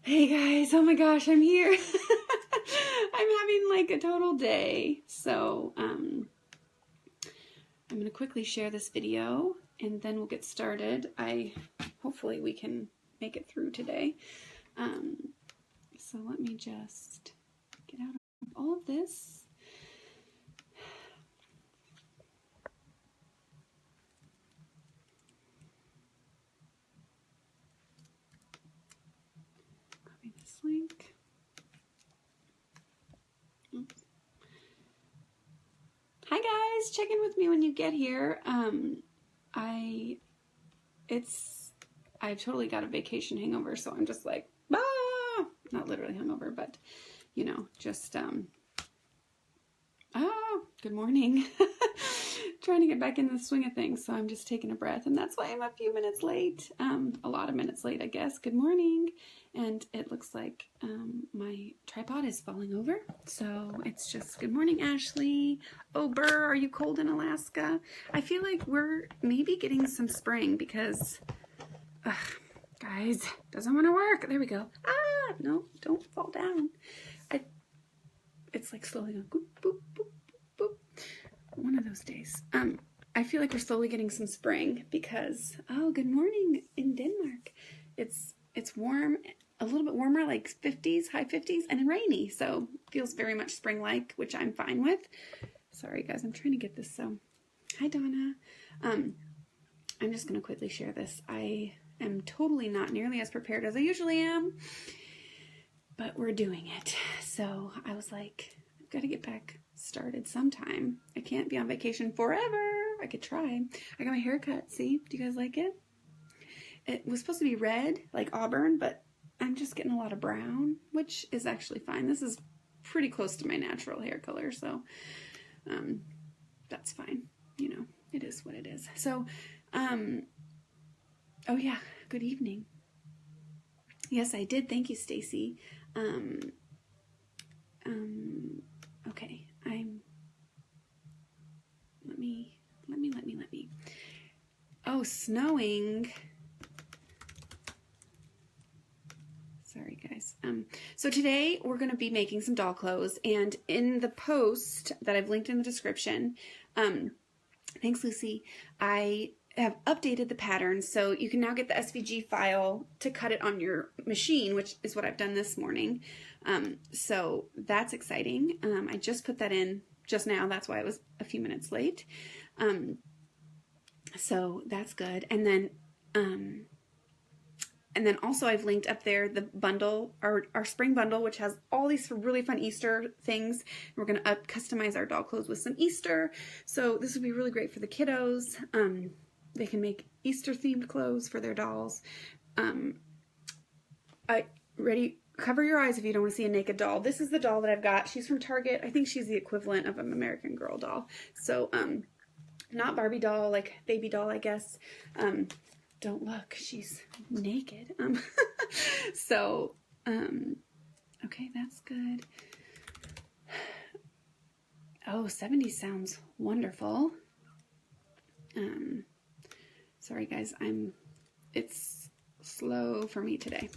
Hey guys, oh my gosh, I'm here. I'm having like a total day. So, I'm going to quickly share this video and then we'll get started. Hopefully we can make it through today. So let me just get out of all of this. Copy this link. Oops. Hi guys, check in with me when you get here. I've totally got a vacation hangover, so I'm just like, not literally hungover, but you know, just good morning. Trying to get back in the swing of things, so I'm just taking a breath, and that's why I'm a few minutes late. A lot of minutes late, I guess. Good morning. And it looks like my tripod is falling over, so it's just good morning, Ashley. Oh, Burr, are you cold in Alaska? I feel like we're maybe getting some spring because, guys, doesn't want to work. There we go. No, don't fall down. It's like slowly going, boop, boop, boop, boop, boop. One of those days. I feel like we're slowly getting some spring because, good morning in Denmark. It's warm, a little bit warmer, like 50s, high 50s, and rainy. So feels very much spring-like, which I'm fine with. Sorry guys, I'm trying to get this. So, hi Donna. I'm just going to quickly share this. I am totally not nearly as prepared as I usually am, but we're doing it. So I was like, I've got to get back started sometime. I can't be on vacation forever. I could try. I got my hair cut. See? Do you guys like it? It was supposed to be red, like auburn, but I'm just getting a lot of brown, which is actually fine. This is pretty close to my natural hair color, so that's fine. You know, it is what it is. So, oh yeah, good evening. Yes, I did. Thank you, Stacy. Okay, let me. Oh, snowing. Sorry, guys. So today we're going to be making some doll clothes, and in the post that I've linked in the description, thanks, Lucy, I have updated the pattern, so you can now get the SVG file to cut it on your machine, which is what I've done this morning. So that's exciting. I just put that in just now. That's why I was a few minutes late. So that's good. And then also I've linked up there the bundle, our spring bundle, which has all these really fun Easter things. We're going to customize our doll clothes with some Easter. So this would be really great for the kiddos. They can make Easter themed clothes for their dolls. Cover your eyes if you don't want to see a naked doll. This is the doll that I've got. She's from Target. I think she's the equivalent of an American Girl doll. So, not Barbie doll, like baby doll, I guess. Don't look, she's naked. So, okay, that's good. Oh, 70 sounds wonderful. Sorry guys, it's slow for me today.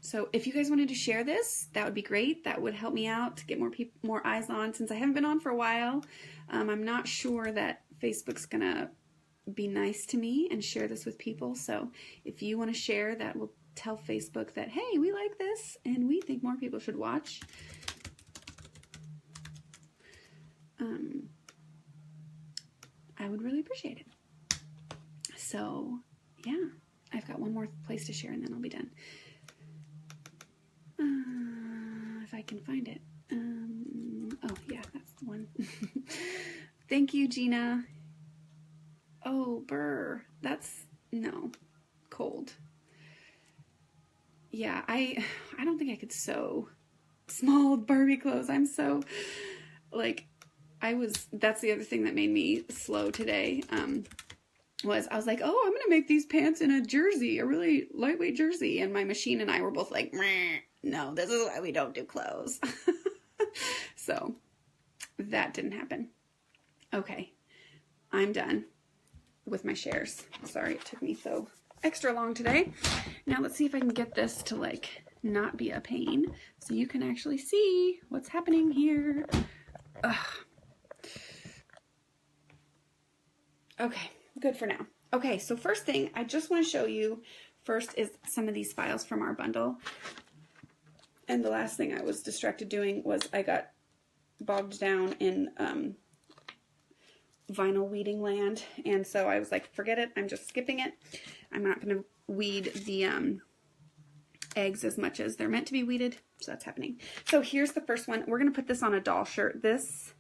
So if you guys wanted to share this, that would be great. That would help me out to get more eyes on, since I haven't been on for a while. I'm not sure that Facebook's gonna be nice to me and share this with people. So if you want to share, that will tell Facebook that, hey, we like this and we think more people should watch. I would really appreciate it. So yeah, I've got one more place to share and then I'll be done. If I can find it. Oh yeah, that's the one. Thank you, Gina. Oh, Burr. No, cold. Yeah, I don't think I could sew small Barbie clothes. I'm so, like, that's the other thing that made me slow today. I was like, oh, I'm going to make these pants in a jersey, a really lightweight jersey. And my machine and I were both like, no, this is why we don't do clothes. So that didn't happen. Okay, I'm done. with my shares. Sorry it took me so extra long today. Now let's see if I can get this to like not be a pain so you can actually see what's happening here. Ugh. Okay, good for now. Okay, so first thing I just want to show you first is some of these files from our bundle. And the last thing I was distracted doing was I got bogged down in vinyl weeding land, and so I was like, forget it, I'm just skipping it. I'm not going to weed the eggs as much as they're meant to be weeded, so that's happening. So here's the first one. We're going to put this on a doll shirt. This,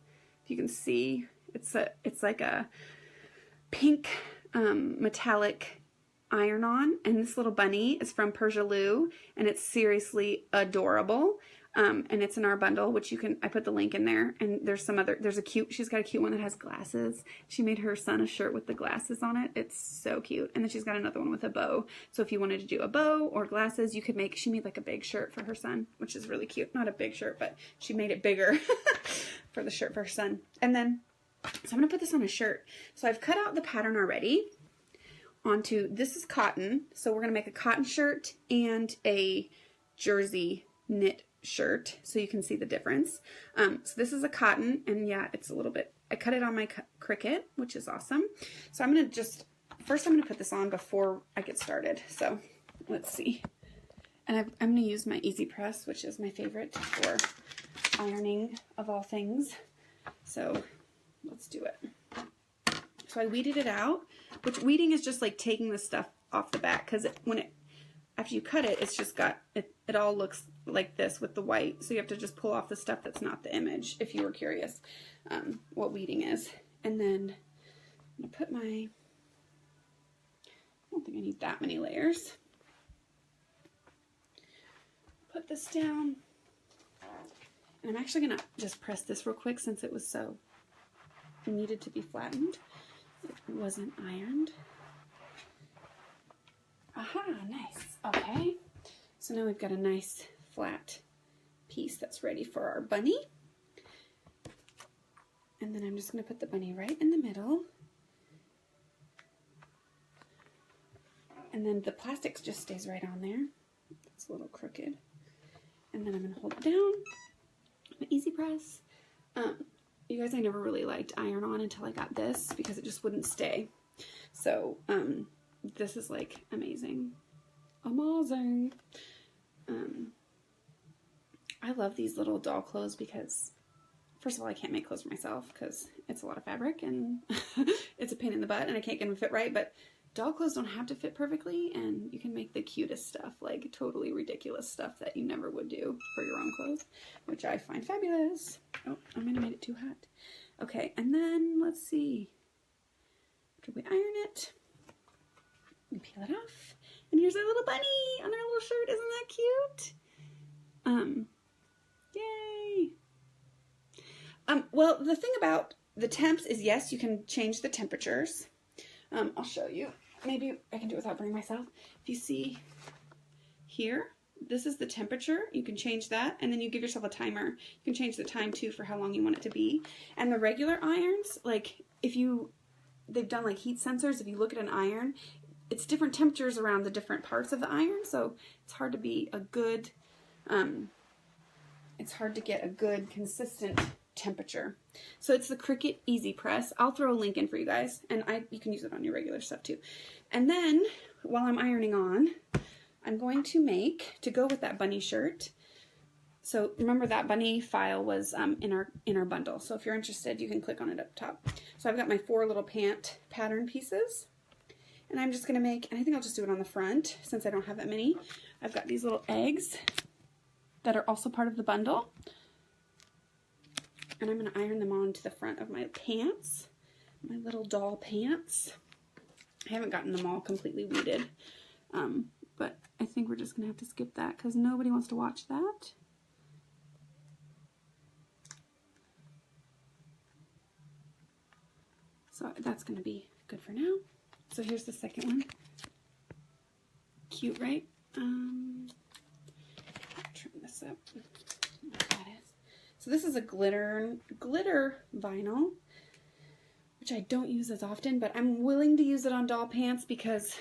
if you can see, it's like a pink metallic iron-on, and this little bunny is from Persia Lou, and it's seriously adorable. And it's in our bundle, which you can, I put the link in there, and there's some other, she's got a cute one that has glasses. She made her son a shirt with the glasses on it. It's so cute. And then she's got another one with a bow. So if you wanted to do a bow or glasses, you could make, she made like a big shirt for her son, which is really cute. Not a big shirt, but she made it bigger for the shirt for her son. And then, so I'm going to put this on a shirt. So I've cut out the pattern already onto, this is cotton. So we're going to make a cotton shirt and a jersey knit shirt so you can see the difference. So this is a cotton, and yeah, it's a little bit, I cut it on my Cricut, which is awesome. So I'm going to just, first I'm going to put this on before I get started. So let's see. And I'm going to use my Easy Press, which is my favorite for ironing of all things. So let's do it. So I weeded it out, which weeding is just like taking the stuff off the back, because after you cut it, it's just got, it all looks like this with the white. So you have to just pull off the stuff that's not the image, if you were curious what weeding is. And then I'm going to put I don't think I need that many layers. Put this down. And I'm actually going to just press this real quick since it was so, it needed to be flattened. It wasn't ironed. Aha, nice. Okay. So now we've got a nice flat piece that's ready for our bunny. And then I'm just going to put the bunny right in the middle. And then the plastic just stays right on there. It's a little crooked. And then I'm going to hold it down. My Easy Press. You guys, I never really liked iron-on until I got this because it just wouldn't stay. So, this is like amazing. Amazing. I love these little doll clothes because, first of all, I can't make clothes for myself because it's a lot of fabric and it's a pain in the butt and I can't get them to fit right, but doll clothes don't have to fit perfectly, and you can make the cutest stuff, like totally ridiculous stuff that you never would do for your own clothes, which I find fabulous. Oh, I might have made it too hot. Okay, and then let's see. After we iron it, we peel it off, and here's our little bunny on our little shirt. Isn't that cute? Yay! Well, the thing about the temps is, yes, you can change the temperatures. I'll show you. Maybe I can do it without burning myself. If you see here, this is the temperature. You can change that, and then you give yourself a timer. You can change the time too for how long you want it to be. And the regular irons, like they've done like heat sensors. If you look at an iron, it's different temperatures around the different parts of the iron, so it's hard to be a good, it's hard to get a good consistent temperature. So it's the Cricut Easy Press. I'll throw a link in for you guys, and you can use it on your regular stuff too. And then while I'm ironing on, I'm going to go with that bunny shirt. So remember that bunny file was in our bundle. So if you're interested, you can click on it up top. So I've got my 4 little pant pattern pieces, and I'm just going to make, and I think I'll just do it on the front since I don't have that many. I've got these little eggs that are also part of the bundle. And I'm going to iron them onto the front of my pants, my little doll pants. I haven't gotten them all completely weeded, but I think we're just going to have to skip that because nobody wants to watch that. So that's going to be good for now. So here's the second one. Cute, right? Trim this up. That is. So this is a glitter vinyl, which which I don't use as often, but I'm willing to use it on doll pants because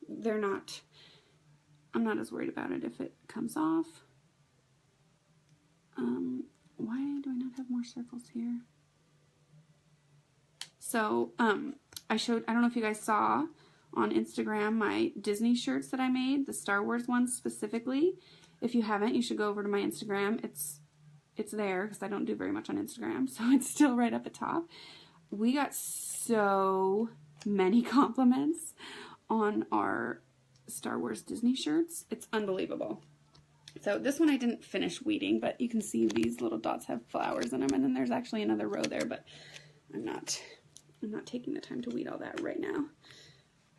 I'm not as worried about it if it comes off. Why do I not have more circles here? So, I don't know if you guys saw on Instagram my Disney shirts that I made, the Star Wars ones specifically. If you haven't, you should go over to my Instagram. It's there because I don't do very much on Instagram, so it's still right up at top. We got so many compliments on our Star Wars Disney shirts. It's unbelievable. So this one I didn't finish weeding, but you can see these little dots have flowers in them, and then there's actually another row there, but I'm not taking the time to weed all that right now.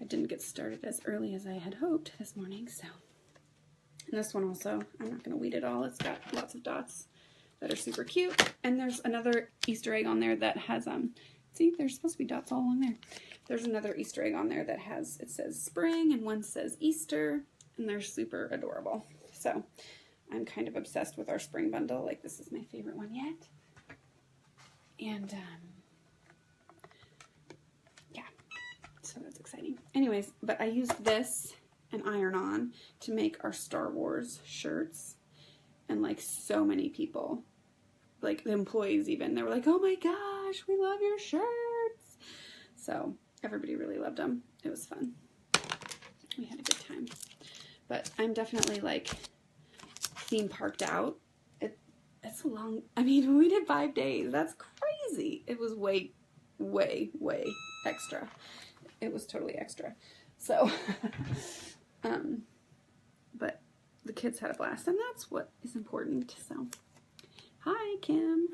I didn't get started as early as I had hoped this morning, so. And this one also, I'm not going to weed it all. It's got lots of dots that are super cute. And there's another Easter egg on there that has, see, there's supposed to be dots all along there. There's another Easter egg on there that it says spring and one says Easter, and they're super adorable. So I'm kind of obsessed with our spring bundle. Like, this is my favorite one yet. And, yeah, so that's exciting. Anyways, but I used this and iron-on to make our Star Wars shirts. And, like, so many people, like, the employees even, they were like, oh my gosh, we love your shirts. So everybody really loved them. It was fun. We had a good time. But I'm definitely, like, theme parked out. It's a long, I mean, we did 5 days. That's crazy. It was way, way, way extra. It was totally extra. So, but the kids had a blast, and that's what is important. So, hi, Kim.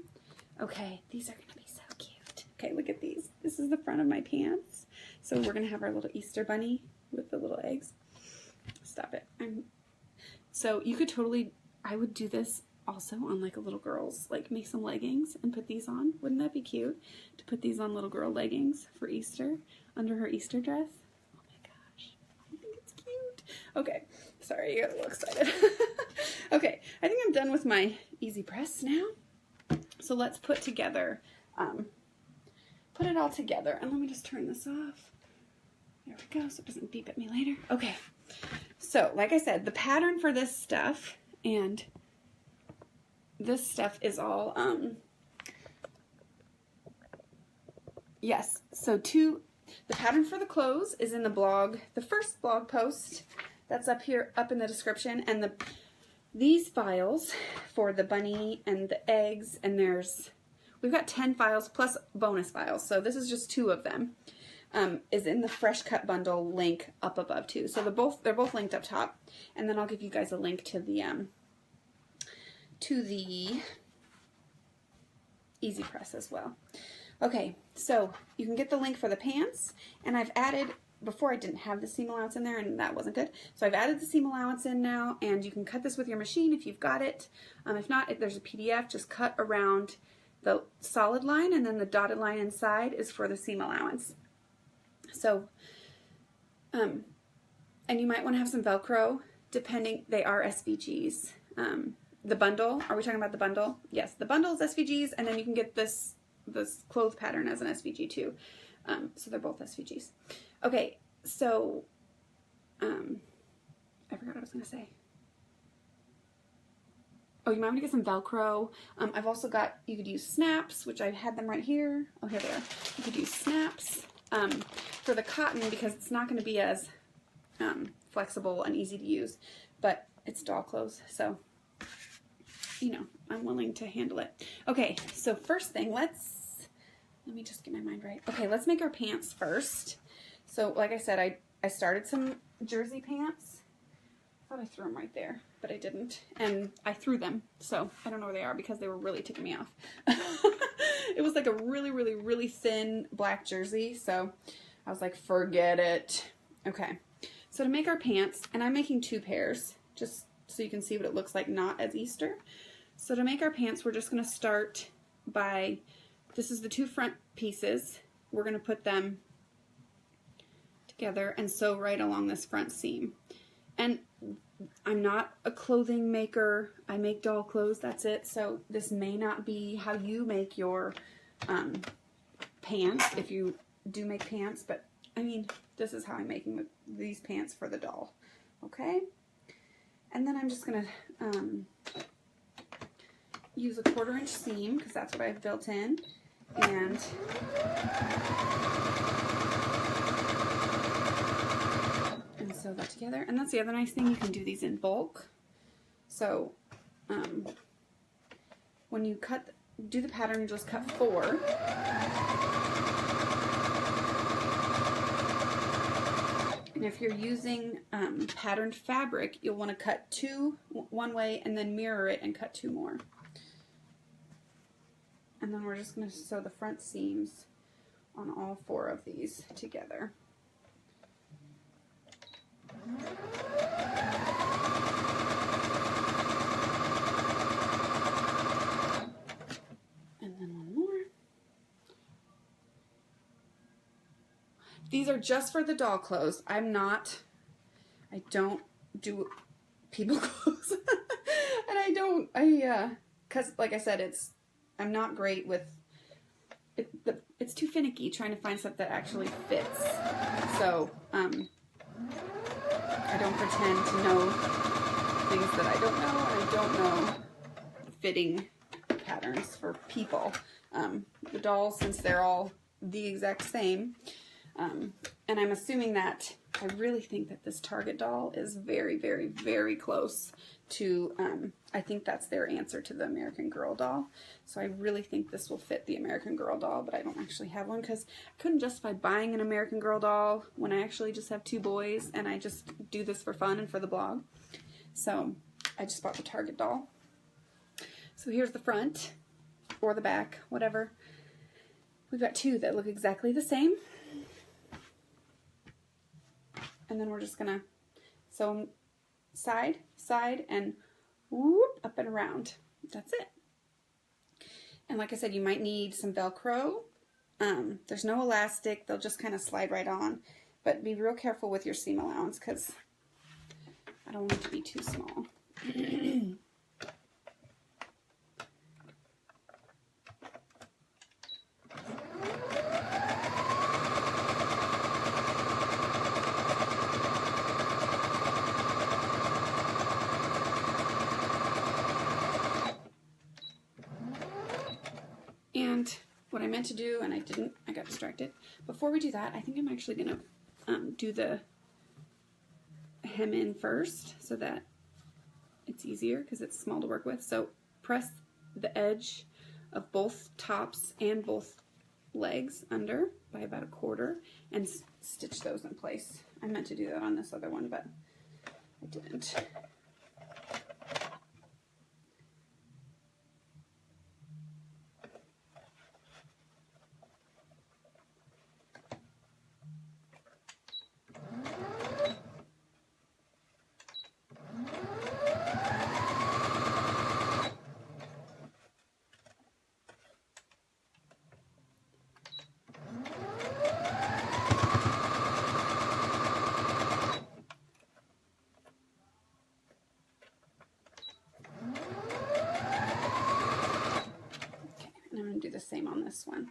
Okay, these are going to be so cute. Okay, look at these. This is the front of my pants. So we're going to have our little Easter bunny with the little eggs. Stop it. So you could totally, I would do this also on like a little girl's, like make some leggings and put these on. Wouldn't that be cute to put these on little girl leggings for Easter under her Easter dress? Oh my gosh, I think it's cute. Okay, sorry, I got a little excited. Okay, I think I'm done with my easy press now. So let's put together, put it all together, and let me just turn this off. There we go, so it doesn't beep at me later. Okay. So, like I said, the pattern for this stuff and this stuff is all, yes, so the pattern for the clothes is in the blog, the first blog post that's up here, up in the description, and these files for the bunny and the eggs, and we've got 10 files plus bonus files, so this is just 2 of them. Is in the Fresh Cut Bundle link up above too. So they're both linked up top, and then I'll give you guys a link to the Easy Press as well. Okay, so you can get the link for the pants, and I've added, before I didn't have the seam allowance in there, and that wasn't good. So I've added the seam allowance in now, and you can cut this with your machine if you've got it. If not, if there's a PDF, just cut around the solid line, and then the dotted line inside is for the seam allowance. So, and you might want to have some Velcro, depending, they are SVGs. The bundle, are we talking about the bundle? Yes, the bundle is SVGs, and then you can get this clothes pattern as an SVG too. So they're both SVGs. Okay, so, I forgot what I was going to say. Oh, you might want to get some Velcro. I've also got, you could use snaps, which I had them right here. Oh, here they are. You could use snaps. For the cotton, because it's not going to be as flexible and easy to use, but it's doll clothes, so, you know, I'm willing to handle it. Okay, so first thing, let me just get my mind right. Okay, let's make our pants first. So, like I said, I started some jersey pants. I thought I threw them right there, but I didn't, and I threw them, so I don't know where they are because they were really ticking me off. It was like a really, really, really thin black jersey, so I was like, forget it. Okay, so to make our pants, and I'm making 2 pairs, just so you can see what it looks like not as Easter. So to make our pants, we're just going to start by, this is the 2 front pieces. We're going to put them together and sew right along this front seam. And I'm not a clothing maker. I make doll clothes, that's it. So this may not be how you make your pants if you do make pants, but I mean, this is how I'm making these pants for the doll. Okay? And then I'm just going to use a 1/4 inch seam because that's what I've built in, and sew that together. And that's the other nice thing, you can do these in bulk. So when you do the pattern, you just cut 4. And if you're using patterned fabric, you'll want to cut 2 one way and then mirror it and cut 2 more. And then we're just going to sew the front seams on all 4 of these together. And then one more. These are just for the doll clothes. I don't do people clothes. And because like I said, I'm not great with it. It's too finicky trying to find stuff that actually fits. So, I don't pretend to know things that I don't know, and I don't know fitting patterns for people. The dolls, since they're all the exact same, and I'm assuming that, I really think that this Target doll is very, very, very close to, I think that's their answer to the American Girl doll. So I really think this will fit the American Girl doll, but I don't actually have one because I couldn't justify buying an American Girl doll when I actually just have 2 boys and I just do this for fun and for the blog. So I just bought the Target doll. So here's the front, or the back, whatever. We've got 2 that look exactly the same. And then we're just going to sew side, side, and whoop, up and around. That's it. And like I said, you might need some Velcro. There's no elastic. They'll just kind of slide right on. But be real careful with your seam allowance because I don't want it to be too small. And what I meant to do, and I didn't, I got distracted. Before we do that, I think I'm actually going to do the hem in first so that it's easier because it's small to work with. So press the edge of both tops and both legs under by about 1/4 and stitch those in place. I meant to do that on this other one, but I didn't. Do the same on this one.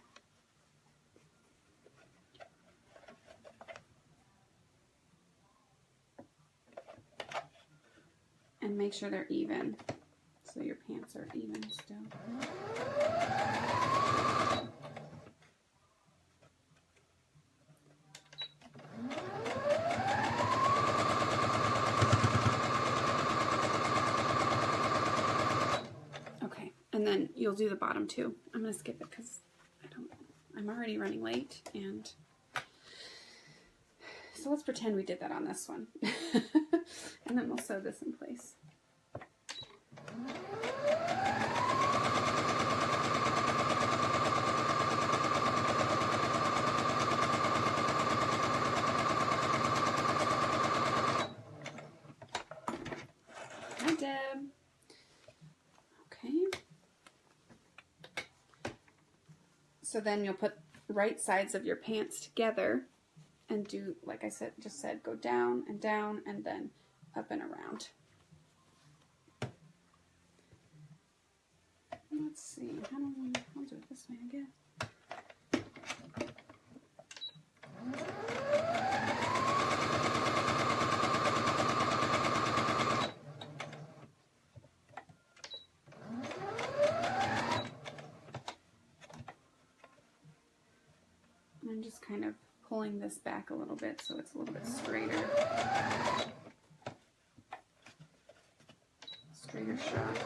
And make sure they're even, so your pants are even still. And then you'll do the bottom too. I'm going to skip it because I'm already running late. And so let's pretend we did that on this one. And then we'll sew this in place. Hi, Deb. Okay. So then you'll put right sides of your pants together and do, like I said, go down, and then up and around. Let's see, I'll do it this way, I guess. I'm just kind of pulling this back a little bit so it's a little bit straighter. Straighter shot.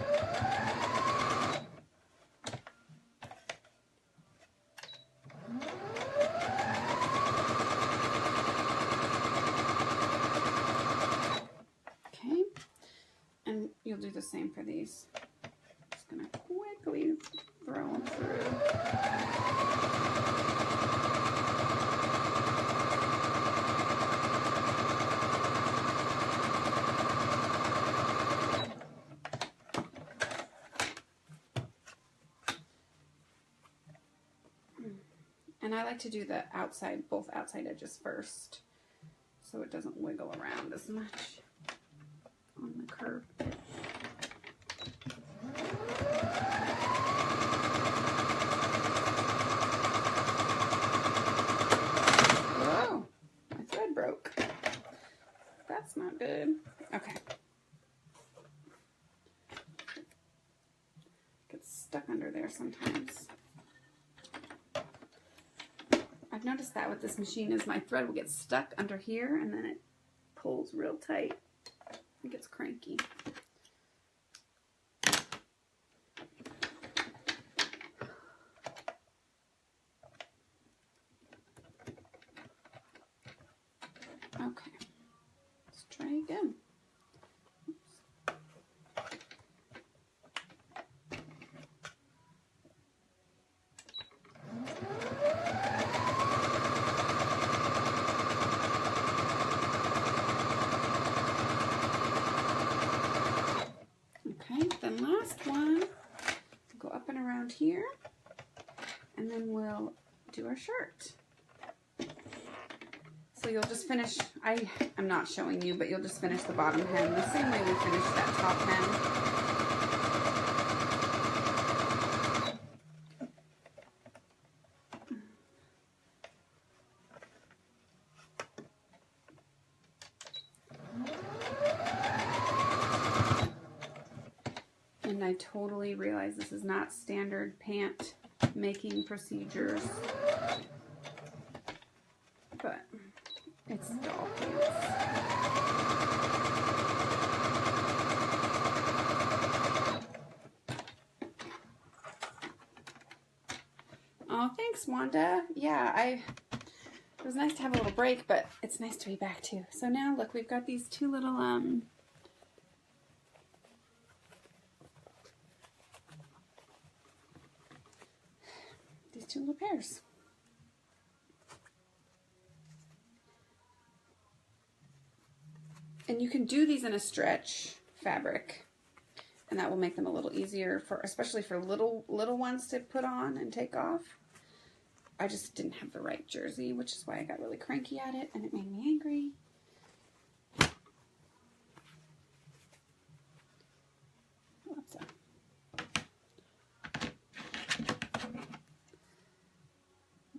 Okay, and you'll do the same for these. Just gonna quickly throw them through. And I like to do the outside, both outside edges first, so it doesn't wiggle around as much on the curve bit. Whoa, my thread broke. That's not good. Okay. Gets stuck under there sometimes. I've noticed that with this machine is my thread will get stuck under here and then it pulls real tight. It gets cranky. Okay, let's try again. Then last one, go up and around here, and then we'll do our shirt. So you'll just finish, I'm not showing you, but you'll just finish the bottom hem the same way we finished that top hem. And I totally realize this is not standard pant making procedures, but it's doll pants. Oh, thanks, Wanda. Yeah, it was nice to have a little break, but it's nice to be back too. So now look, we've got these two little two little pairs. And you can do these in a stretch fabric, and that will make them a little easier for, especially for little ones to put on and take off. I just didn't have the right jersey, which is why I got really cranky at it, and it made me angry. What's up?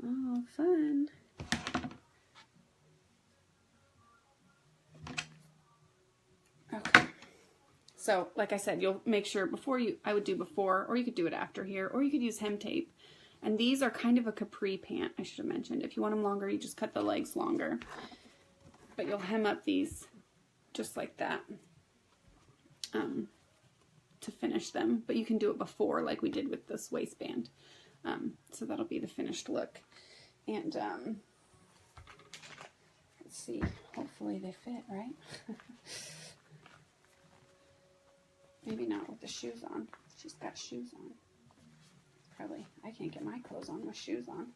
Oh, fun. Okay. So, like I said, you'll make sure I would do before, or you could do it after here, or you could use hem tape. And these are kind of a capri pant, I should have mentioned. If you want them longer, you just cut the legs longer. But you'll hem up these just like that to finish them. But you can do it before, like we did with this waistband. So that'll be the finished look. And let's see, hopefully they fit, right? Maybe not with the shoes on. She's got shoes on. Probably, I can't get my clothes on with shoes on.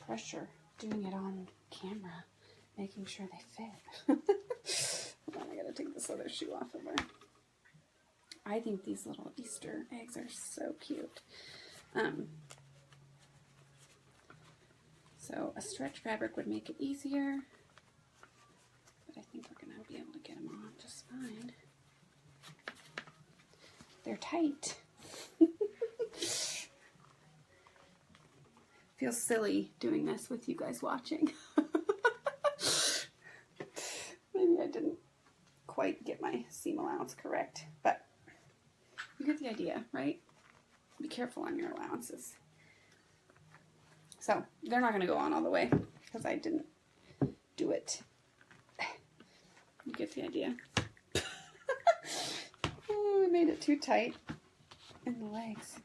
Pressure, doing it on camera, making sure they fit. Hold on, I gotta take this other shoe off of her. I think these little Easter eggs are so cute. So a stretch fabric would make it easier, but I think we're gonna be able to get them on just fine. They're tight. Feels silly doing this with you guys watching. Maybe I didn't quite get my seam allowance correct, but you get the idea, right? Be careful on your allowances. So they're not going to go on all the way because I didn't do it. You get the idea. Oh, I made it too tight in the legs.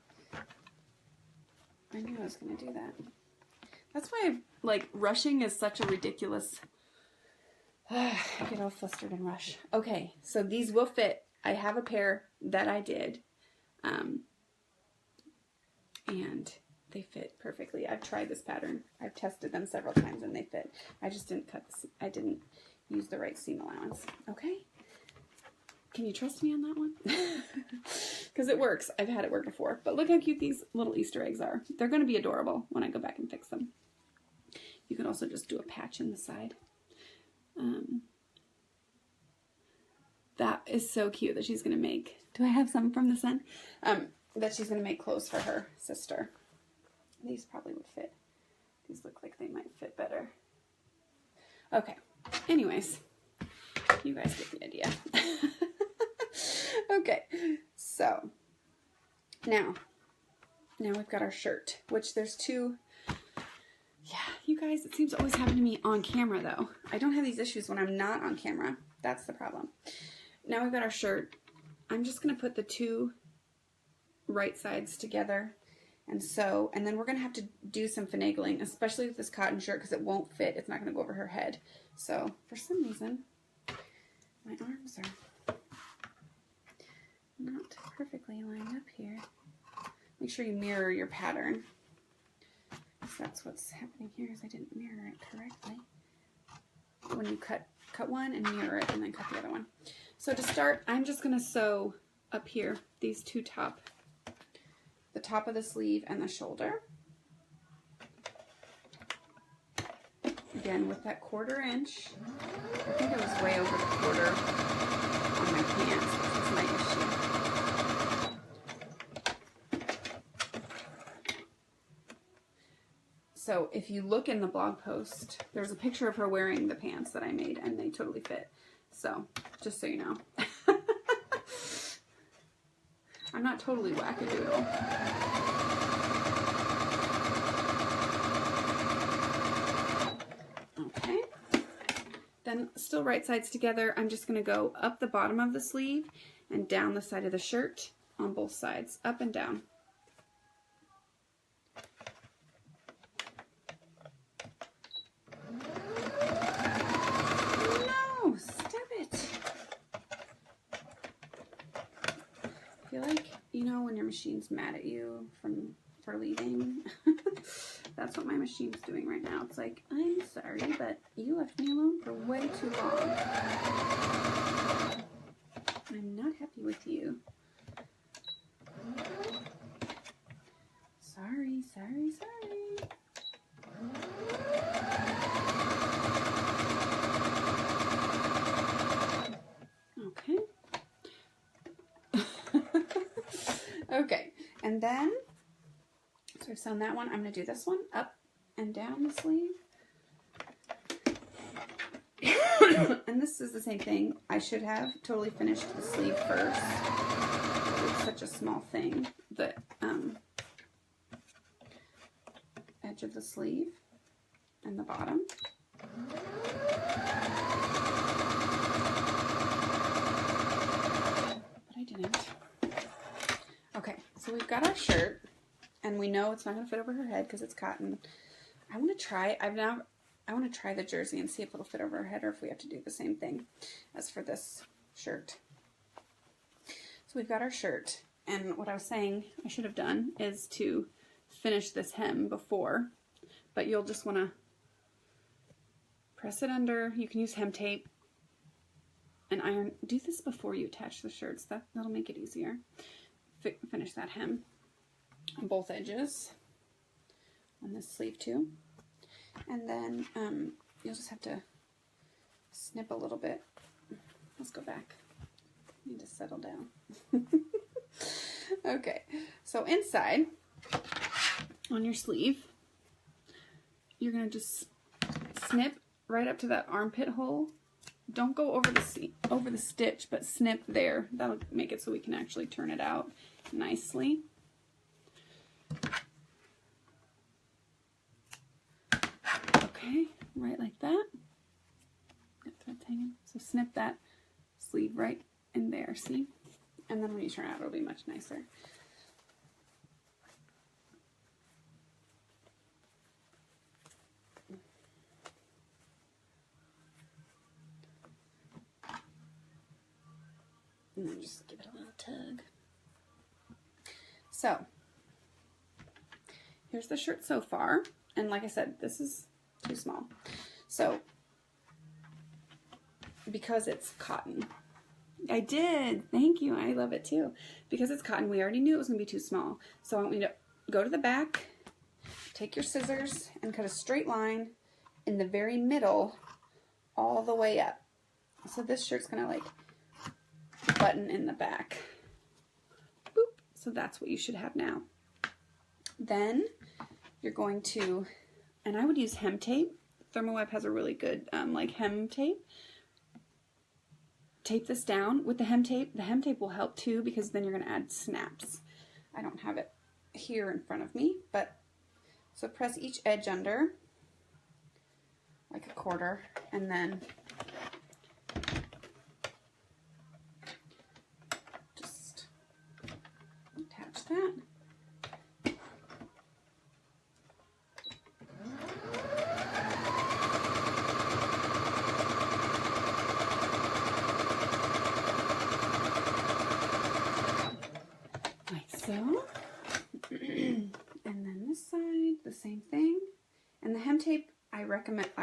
I knew I was going to do that. That's why, like, rushing is such a ridiculous... I get all flustered and rush. Okay, so these will fit. I have a pair that I did. And they fit perfectly. I've tried this pattern. I've tested them several times and they fit. I just didn't I didn't use the right seam allowance. Okay? Can you trust me on that one? Because it works. I've had it work before. But look how cute these little Easter eggs are. They're going to be adorable when I go back and fix them. You can also just do a patch in the side. That is so cute that she's going to make. Do I have some from the sun? That she's going to make clothes for her sister. These probably would fit. These look like they might fit better. Okay. Anyways, you guys get the idea. Okay. So, now we've got our shirt, which there's two. Yeah, you guys, it seems to always happen to me on camera, though. I don't have these issues when I'm not on camera. That's the problem. Now we've got our shirt. I'm just going to put the two right sides together and sew, and then we're going to have to do some finagling, especially with this cotton shirt because it won't fit. It's not going to go over her head. So, for some reason, my arms are not perfectly lined up here. Make sure you mirror your pattern. So that's what's happening here is I didn't mirror it correctly. When you cut one and mirror it and then cut the other one. So to start, I'm just going to sew up here these two the top of the sleeve and the shoulder. Again with that 1/4 inch. I think it was way over the 1/4 on my pants, which is my issue. So if you look in the blog post, there's a picture of her wearing the pants that I made and they totally fit. So, just so you know. I'm not totally wackadoodle. Okay. Then, still right sides together, I'm just going to go up the bottom of the sleeve and down the side of the shirt on both sides. Up and down. I feel like, you know, when your machine's mad at you for leaving, that's what my machine's doing right now. It's like, I'm sorry, but you left me alone for way too long. I'm not happy with you. Sorry, sorry, sorry. Okay. Okay, and then, so I've sewn that one. I'm going to do this one up and down the sleeve. And this is the same thing. I should have totally finished the sleeve first. It's such a small thing. The edge of the sleeve and the bottom. But I didn't. Okay, so we've got our shirt, and we know it's not going to fit over her head because it's cotton. I want to try, I want to try the jersey and see if it'll fit over her head or if we have to do the same thing as for this shirt. So we've got our shirt, and what I was saying I should have done is to finish this hem before, but you'll just want to press it under. You can use hem tape and iron. Do this before you attach the shirts. That'll make it easier. Finish that hem on both edges on this sleeve too, and then you'll just have to snip a little bit. Let's go back. I need to settle down. Okay, so inside on your sleeve you're going to just snip right up to that armpit hole. Don't go over the stitch, but snip there. That'll make it so we can actually turn it out nicely. Okay, right like that. Got threads hanging. So snip that sleeve right in there, see? And then when you turn it out, it'll be much nicer. And then just give it a little tug. So, here's the shirt so far. And like I said, this is too small. So, because it's cotton. I did. Thank you. I love it too. Because it's cotton, we already knew it was going to be too small. So I want you to go to the back, take your scissors, and cut a straight line in the very middle all the way up. So this shirt's going to like button in the back. Boop. So that's what you should have now. Then you're going to, and I would use hem tape. ThermoWeb has a really good like hem tape. Tape this down with the hem tape. The hem tape will help too because then you're going to add snaps. I don't have it here in front of me, but so press each edge under like a quarter and then just attach that. So, and then this side, the same thing. And the hem tape, I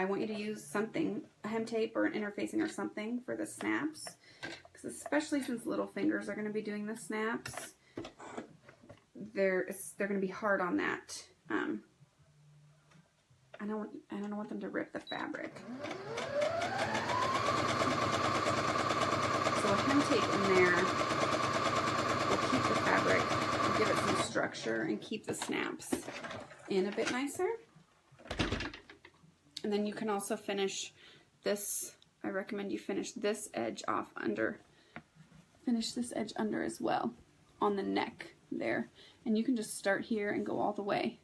want you to use something, a hem tape or an interfacing or something for the snaps. Because especially since little fingers are going to be doing the snaps, they're going to be hard on that. I don't want them to rip the fabric. So a hem tape in there will keep the fabric, give it some structure, and keep the snaps in a bit nicer. And then you can also finish this. I recommend you finish this edge off under. Finish this edge under as well on the neck there. And you can just start here and go all the way.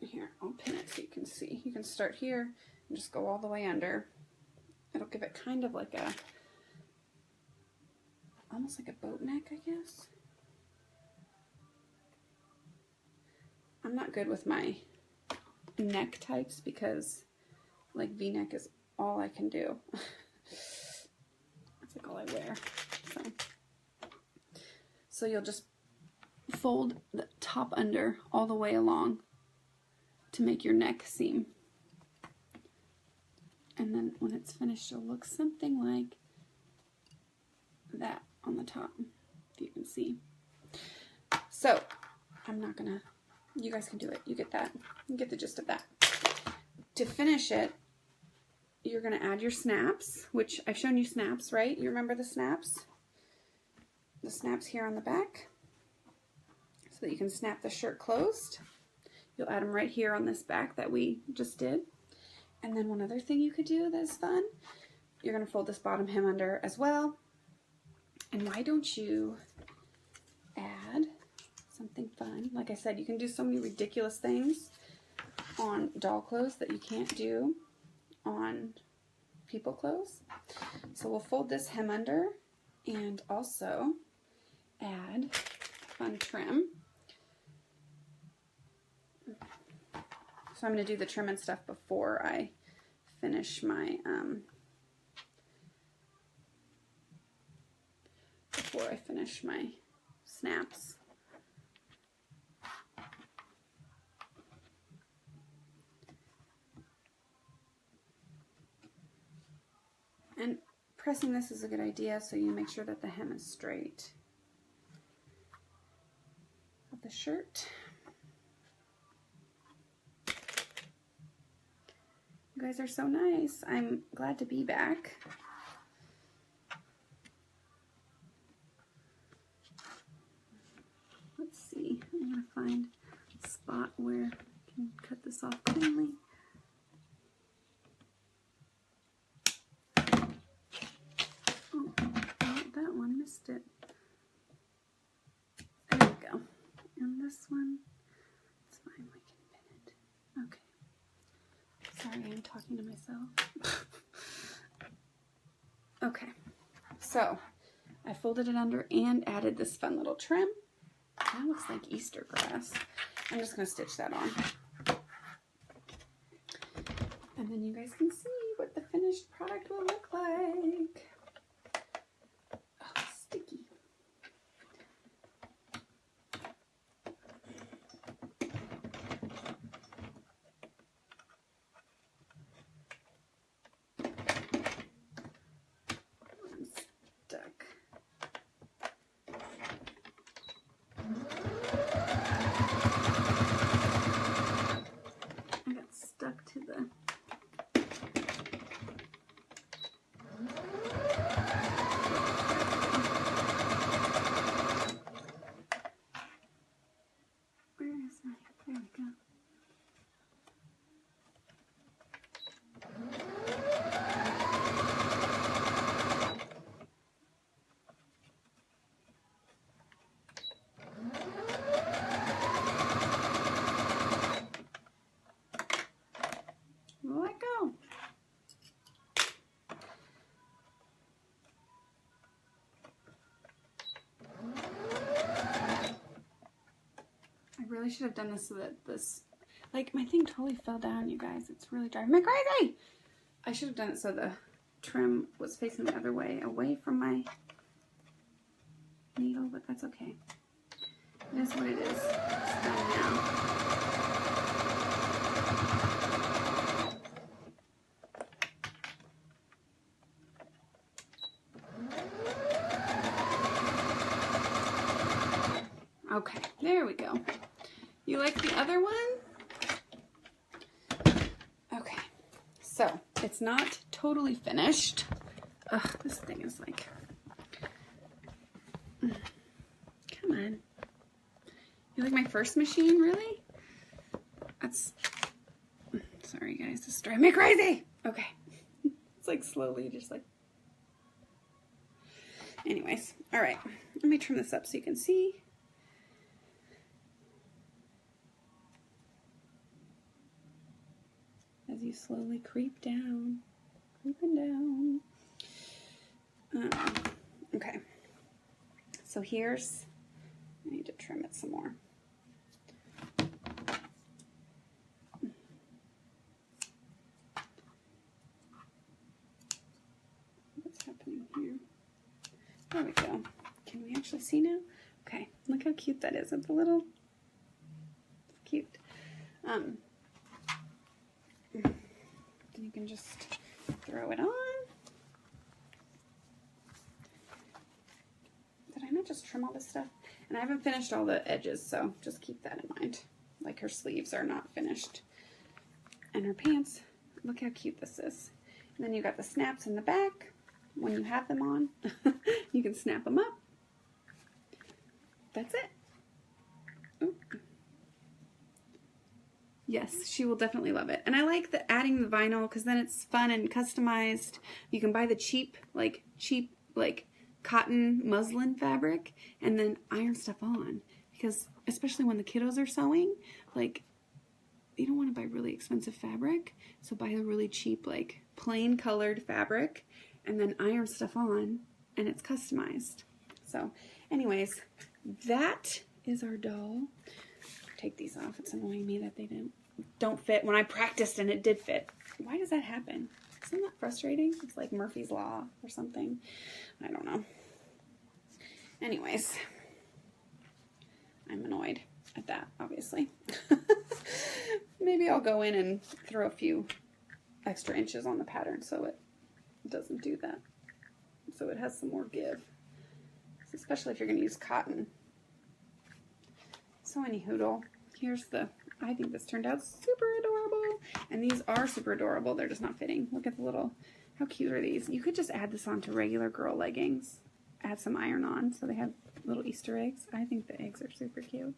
Here, I'll pin it so you can see. You can start here and just go all the way under. It'll give it kind of like a, almost like a boat neck, I guess. I'm not good with my neck types because like V-neck is all I can do. That's like all I wear. So you'll just fold the top under all the way along to make your neck seam. And then when it's finished, it'll look something like that on the top, if you can see. So I'm not gonna, you guys can do it. You get that. You get the gist of that. To finish it, you're gonna add your snaps, which I've shown you snaps, right? You remember the snaps? The snaps here on the back, so that you can snap the shirt closed. You'll add them right here on this back that we just did. And then one other thing you could do that's fun, you're gonna fold this bottom hem under as well. And why don't you add something fun? Like I said, you can do so many ridiculous things on doll clothes that you can't do on people clothes. So we'll fold this hem under and also add fun trim. So I'm going to do the trim and stuff before I finish my snaps. And pressing this is a good idea so you make sure that the hem is straight of the shirt. You guys are so nice. I'm glad to be back. Let's see. I'm going to find a spot where I can cut this this off cleanly. Oh, that one missed it. There we go. And this one, it's fine, we can pin it. Okay. Sorry, I'm talking to myself. Okay, so I folded it under and added this fun little trim. That looks like Easter grass. I'm just going to stitch that on. And then you guys can see what the finished product will look like. Oh, sticky. I'm stuck. I got stuck to the there we go. Let go. I really should have done this so that this, like, my thing totally fell down, you guys. It's really driving me crazy. I should have done it so the trim was facing the other way, away from my needle, but that's okay. It is what it is. It's done now. Okay, there we go. You like the other one? Okay, so it's not totally finished. Ugh, this thing is like, come on. You like my first machine, really? That's, sorry guys, this is driving me crazy. Okay, it's like slowly just like, anyways, all right. Let me trim this up so you can see. As you slowly creep down, creeping down. Okay, so here's, I need to trim it some more. What's happening here? There we go. Can we actually see now? Okay, look how cute that is. It's a little, it's cute. You can just throw it on. Did I not just trim all this stuff? And I haven't finished all the edges, so just keep that in mind. Like her sleeves are not finished. And her pants, look how cute this is. And then you got the snaps in the back. When you have them on, you can snap them up. That's it. Ooh. Yes, she will definitely love it. And I like adding the vinyl because then it's fun and customized. You can buy the cheap cotton muslin fabric and then iron stuff on. Because especially when the kiddos are sewing, like, you don't want to buy really expensive fabric. So buy a really cheap, like, plain colored fabric and then iron stuff on and it's customized. So anyways, that is our doll. Take these off. It's annoying me that they don't fit when I practiced and it did fit. Why does that happen? Isn't that frustrating? It's like Murphy's Law or something. I don't know. Anyways, I'm annoyed at that, obviously. Maybe I'll go in and throw a few extra inches on the pattern so it doesn't do that. So it has some more give. Especially if you're going to use cotton. So anyhoodle, here's the, I think this turned out super adorable. And these are super adorable. They're just not fitting. Look at the little, how cute are these? You could just add this onto regular girl leggings. Add some iron on so they have little Easter eggs. I think the eggs are super cute.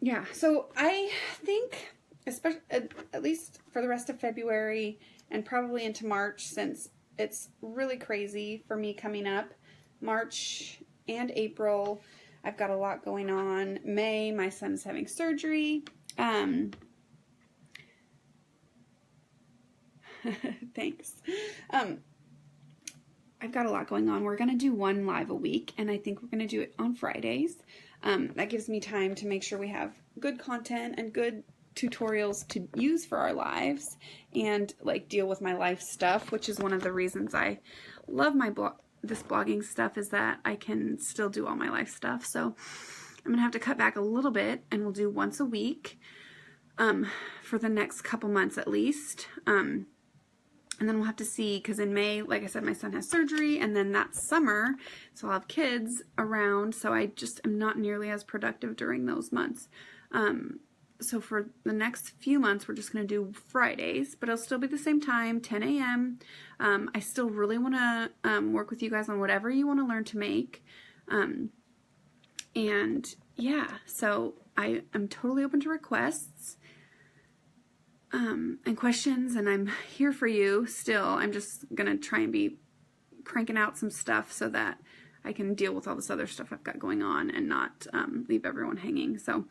Yeah, so I think especially at least for the rest of February and probably into March, since it's really crazy for me coming up. March and April, I've got a lot going on. May, my son is having surgery. Thanks. I've got a lot going on. We're going to do one live a week, and I think we're going to do it on Fridays. That gives me time to make sure we have good content and good tutorials to use for our lives, and like deal with my life stuff, which is one of the reasons I love my this blogging stuff, is that I can still do all my life stuff. So I'm gonna have to cut back a little bit, and we'll do once a week for the next couple months at least. And then we'll have to see, because in May, like I said, my son has surgery, and then that's summer, so I'll have kids around, so I just am not nearly as productive during those months. So for the next few months, we're just going to do Fridays, but it'll still be the same time, 10 a.m. I still really want to work with you guys on whatever you want to learn to make. And yeah, so I am totally open to requests and questions, and I'm here for you still. I'm just going to try and be cranking out some stuff so that I can deal with all this other stuff I've got going on and not leave everyone hanging. So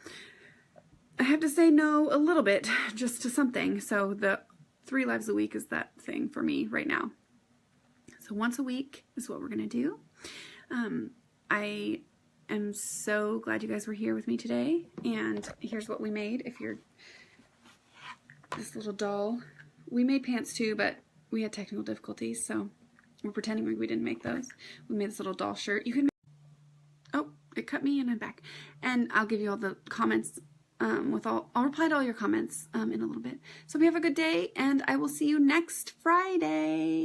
I have to say no a little bit just to something. So the 3 lives a week is that thing for me right now. So once a week is what we're going to do. I am so glad you guys were here with me today. And here's what we made. If you're this little doll, we made pants too, but we had technical difficulties, so we're pretending like we didn't make those. We made this little doll shirt. You can, oh, it cut me and I'm back. And I'll give you all the comments I'll reply to all your comments in a little bit. So we have a good day, and I will see you next Friday.